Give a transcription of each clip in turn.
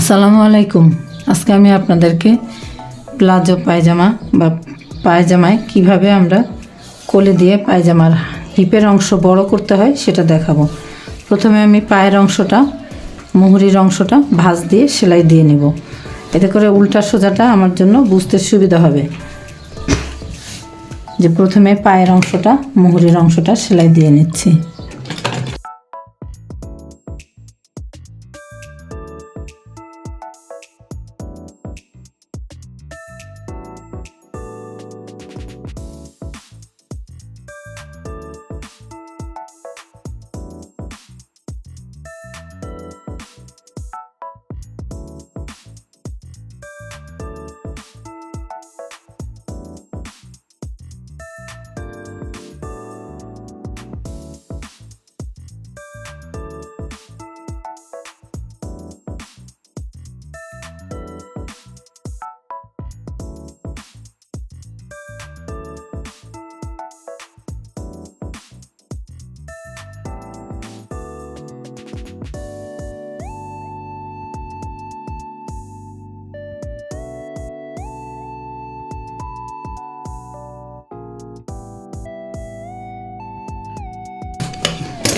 আসসালামু আলাইকুম। আজকে আমি আপনাদেরকে প্লাজো পায়জামা বা পায়জামায় কিভাবে আমরা কলি দিয়ে পায়জামার হিপের অংশ বড় করতে হয় সেটা দেখাবো। প্রথমে আমি পায়ের অংশটা, মুহুরির অংশটা ভাঁজ দিয়ে সেলাই দিয়ে নেব। এতে করে উল্টা সোজাটা আমার জন্য বুঝতে সুবিধা হবে। যে প্রথমে পায়ের অংশটা, মুহুরির অংশটা সেলাই দিয়ে নিচ্ছি।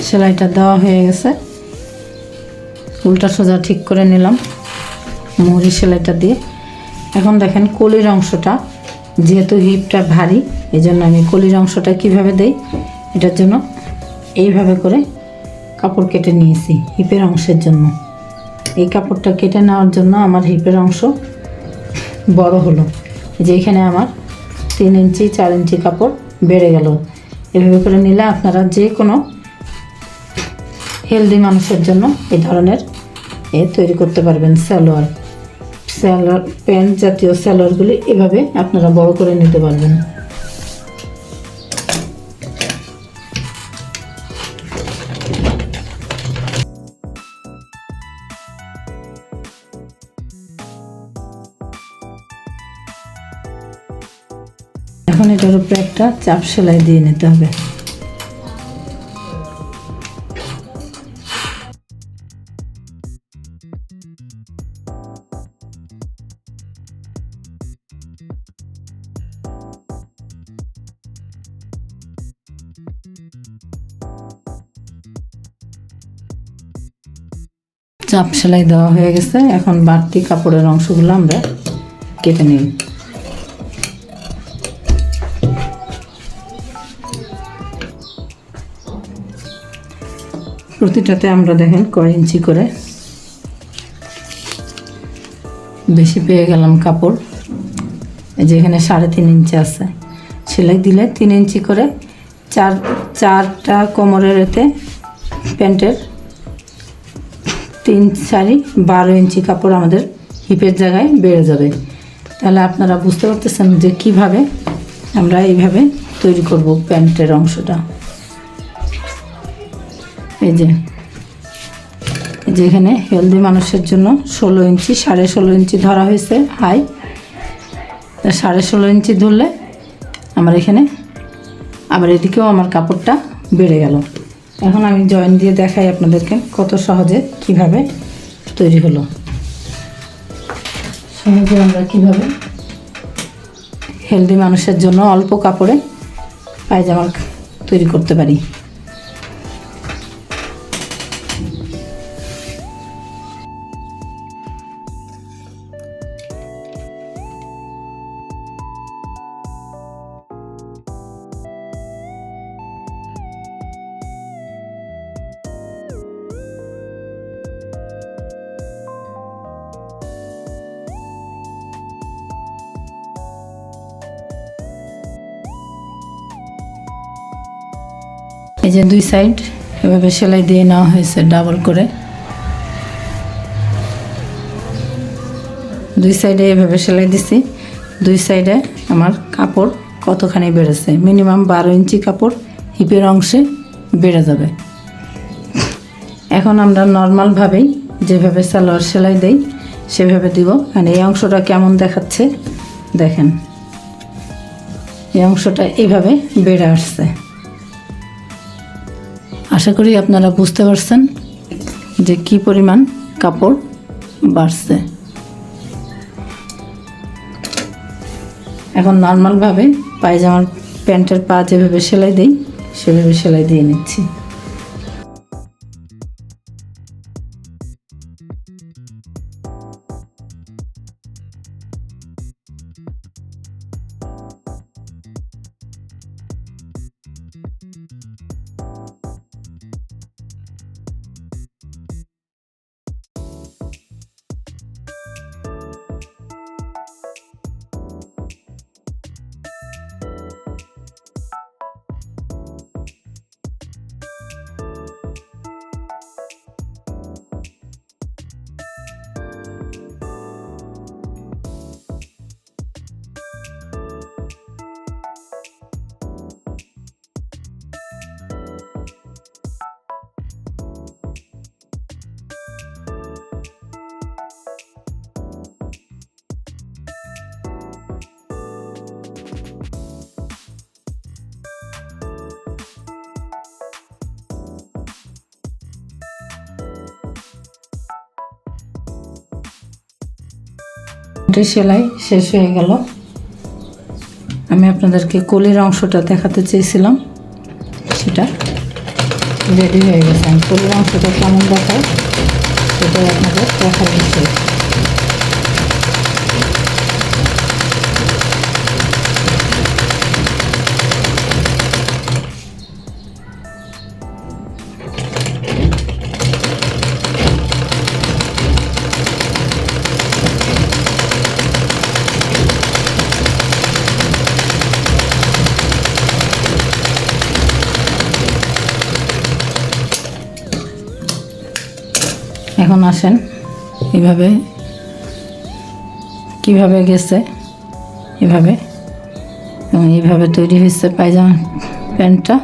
সেলাইটা দেওয়া হয়ে গেছে, উল্টা সোজা ঠিক করে নিলাম মুহুরি সেলাইটা দিয়ে। এখন দেখেন কলির অংশটা, যেহেতু হিপটা ভারী এই জন্য আমি কলির অংশটা কিভাবে দেই, এটার জন্য এইভাবে করে কাপড় কেটে নিয়েছি হিপের অংশের জন্য। এই কাপড়টা কেটে নেওয়ার জন্য আমার হিপের অংশ বড় হলো। যে এখানে আমার 3 ইঞ্চি 4 ইঞ্চি কাপড় বেড়ে গেল। এভাবে করে নিলে আপনারা যে কোনো হেলদি মানুষের জন্য এই ধরনের তৈরি করতে পারবেন। সালোয়ার প্যান্ট জাতীয় সালোয়ারগুলি এভাবে আপনারা বড় করে নিতে পারবেন। এখন এটার উপরে একটা চাপ সেলাই দিয়ে নিতে হবে। চাপ সেলাই দেওয়া হয়ে গেছে। এখন বাড়তি কাপড়ের অংশগুলো আমরা কেটে নিই। প্রতিটাতে আমরা দেখেন কয় ইঞ্চি করে, বেশি পেয়ে গেলাম কাপড়। এই যে এখানে 3.5 ইঞ্চি আছে, সেলাই দিলে 3 ইঞ্চি করে চারটা কোমরের এতে প্যান্টের 3 4 12 ইঞ্চি কাপড় আমাদের হিপের জায়গায় বেড়ে যাবে। তাহলে আপনারা বুঝতে পারতেছেন যে কিভাবে আমরা এইভাবে তৈরি করব প্যান্টের অংশটা। এই যে এখানে হেলদি মানুষের জন্য 16 ইঞ্চি 16.5 ইঞ্চি ধরা হয়েছে হাই। 16.5 ইঞ্চি ধরলে আমার এখানে আবার এদিকেও আমার কাপড়টা বেড়ে গেল। এখন আমি জয়েন দিয়ে দেখাই আপনাদেরকে কত সহজে কিভাবে তৈরি হলো। সহজে আমরা কিভাবে হেলদি মানুষের জন্য অল্প কাপড়ে পায়জামা তৈরি করতে পারি। এই যে 2 সাইড এভাবে সেলাই দিয়ে নেওয়া হয়েছে ডাবল করে। 2 সাইডে এভাবে সেলাই দিছি। 2 সাইডে আমার কাপড় কতখানি বেড়েছে, মিনিমাম 12 ইঞ্চি কাপড় হিপের অংশে বেড়ে যাবে। এখন আমরা নর্মালভাবেই যেভাবে সালোয়ার সেলাই দেই সেভাবে দিব। আর এই অংশটা কেমন দেখাচ্ছে দেখেন, এই অংশটা এইভাবে বেড়ে আসছে। আশা করি আপনারা বুঝতে পারছেন যে কি পরিমাণ কাপড় বাড়ছে। এখন নর্মালভাবে পায়জামার প্যান্টের পা যেভাবে সেলাই দিই সেভাবে সেলাই দিয়ে নিচ্ছি। সেলাই শেষ হয়ে গেল। আমি আপনাদেরকে কলির অংশটা দেখাতে চেয়েছিলাম, সেটা রেডি হয়ে গেছে। আমি কলির অংশটা কেমন দেখায় সেটাই আপনাদের দেখার বিষয়। এখন আসেন এভাবে কিভাবে গেছে, এভাবে এবং এইভাবে তৈরি হয়েছে পায়জামা প্যান্টটা।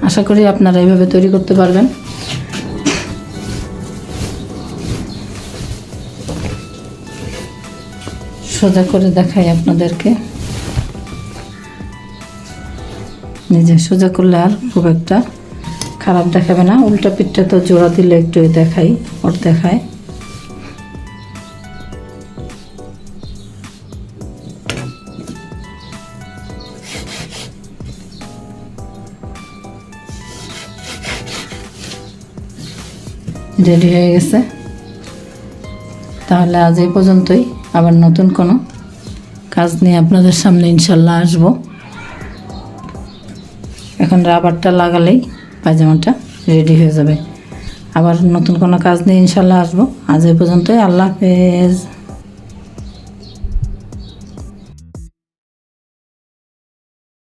আশা করি আপনারা এইভাবে তৈরি করতে পারবেন। সোজা করে দেখাই আপনাদেরকে, নিজে সোজা করলে আর খুব একটা খারাপ দেখাবে না। উল্টা পিঠটা তো জোড়া দিলে একটু দেখাই, ওর দেখায়। রেডি হয়ে গেছে। তাহলে আজ এই পর্যন্তই। আবার নতুন কোনো কাজ নিয়ে আপনাদের সামনে ইনশাল্লাহ আসবো। এখন রাবারটা লাগালেই পায়জামাটা রেডি হয়ে যাবে। আবার নতুন কোনো কাজ নিয়ে ইনশাল্লাহ আসবো। আজ এই পর্যন্তই। আল্লাহ হাফেজ।